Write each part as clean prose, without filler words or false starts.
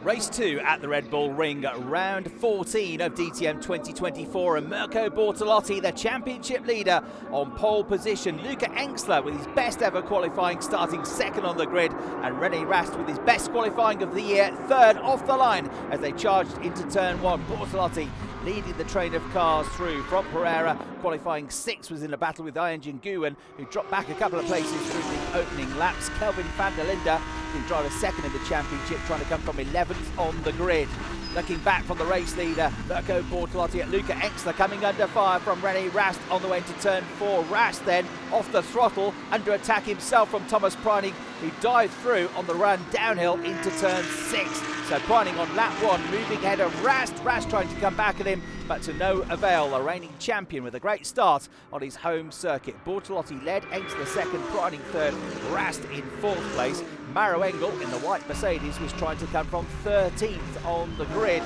Race 2 at the Red Bull Ring, round 14 of DTM 2024, and Mirko Bortolotti, the championship leader, on pole position. Luca Engstler with his best ever qualifying, starting second on the grid, and René Rast with his best qualifying of the year, third off the line as they charged into turn 1. Bortolotti leading the train of cars through from Pereira. Qualifying 6th was in a battle with Ionjin Nguyen, who dropped back a couple of places through the opening laps. Kelvin van der Linde, who driver second in the championship, trying to come from 11th on the grid. Looking back from the race leader, Mirko Bortolotti at Luca Engstler, coming under fire from René Rast on the way into turn 4. Rast then off the throttle, under attack himself from Thomas Preining, who dived through on the run downhill into turn 6. So Preining on lap 1, moving ahead of Rast. Rast trying to come back at him, but to no avail. The reigning champion with a great start on his home circuit. Bortolotti led, Engstler second, Preining third, Rast in 4th place. Maro Engel in the white Mercedes was trying to come from 13th on the grid.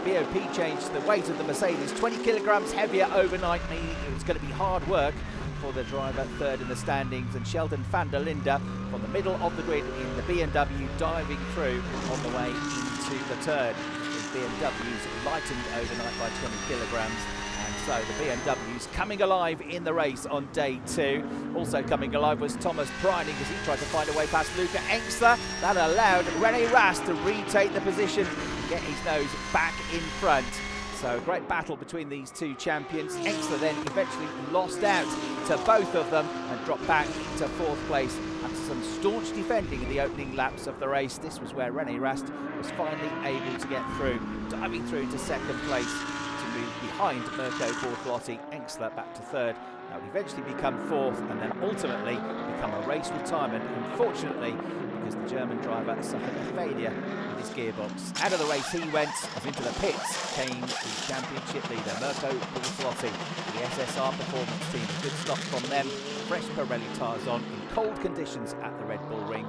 BOP changed the weight of the Mercedes 20 kilograms heavier overnight, meaning it was going to be hard work for the driver third in the standings. And Sheldon van der Linde from the middle of the grid in the BMW, diving through on the way into the turn. The BMWs lightened overnight by 20 kilograms. And so the BMWs coming alive in the race on day 2. Also coming alive was Thomas Preining as he tried to find a way past Luca Engstler. That allowed René Rast to retake the position and get his nose back in front. So a great battle between these two champions. Engstler then eventually lost out to both of them and dropped back to 4th place after some staunch defending in the opening laps of the race. This was where René Rast was finally able to get through, diving through to 2nd place to move behind Mirko Bortolotti. Engstler back to 3rd. That would eventually become 4th and then ultimately become a race retirement, unfortunately, because the German driver suffered a failure with his gearbox. Out of the race he went, as into the pits came the championship leader, Mirko Bortolotti, the SSR Performance team. A good stop from them, fresh Pirelli tyres on in cold conditions at the Red Bull Ring.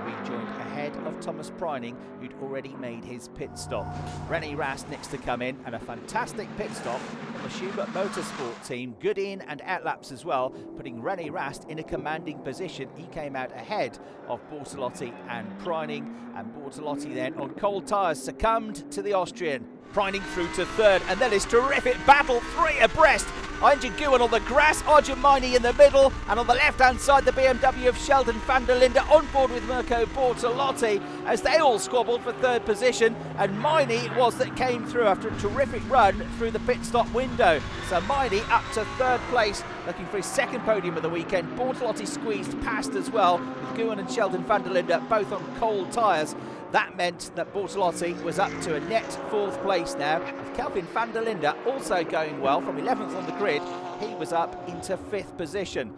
Rejoined ahead of Thomas Preining, who'd already made his pit stop. René Rast next to come in, and a fantastic pit stop from the Schubert Motorsport team. Good in and out laps as well, putting René Rast in a commanding position. He came out ahead of Bortolotti and Preining, and Bortolotti then on cold tyres succumbed to the Austrian. Preining through to 3rd, and then this terrific battle, 3 abreast. Ionjin Nguyen on the grass, Arjun in the middle, and on the left-hand side the BMW of Sheldon van der Linde on board with Mirko Bortolotti as they all squabbled for 3rd position, and Maini it was that came through after a terrific run through the pit stop window. So Maini up to 3rd place, looking for his 2nd podium of the weekend. Bortolotti squeezed past as well, with Nguyen and Sheldon van der Linde both on cold tyres. That meant that Bortolotti was up to a net 4th place now, with Kelvin van der Linde also going well from 11th on the grid. He was up into 5th position.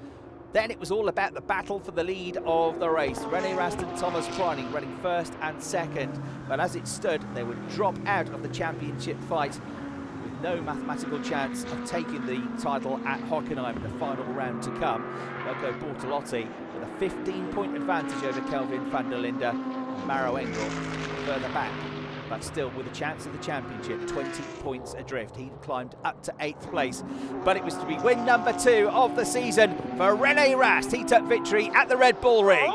Then it was all about the battle for the lead of the race. René Rast and Thomas Preining running 1st and 2nd, but as it stood, they would drop out of the championship fight with no mathematical chance of taking the title at Hockenheim in the final round to come. Mirko Bortolotti with a 15-point advantage over Kelvin van der Linde. Maro Engel further back, but still with a chance of the championship, 20 points adrift. He climbed up to 8th place, but it was to be win number 2 of the season for René Rast. He took victory at the Red Bull Ring.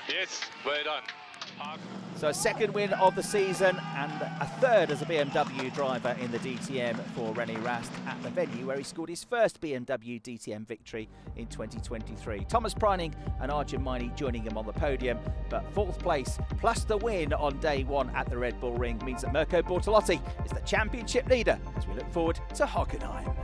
Yes, well done. So a 2nd win of the season and a 3rd as a BMW driver in the DTM for René Rast at the venue where he scored his first BMW DTM victory in 2023. Thomas Preining and Arjun joining him on the podium, but 4th place plus the win on day 1 at the Red Bull Ring means that Mirko Bortolotti is the championship leader as we look forward to Hockenheim.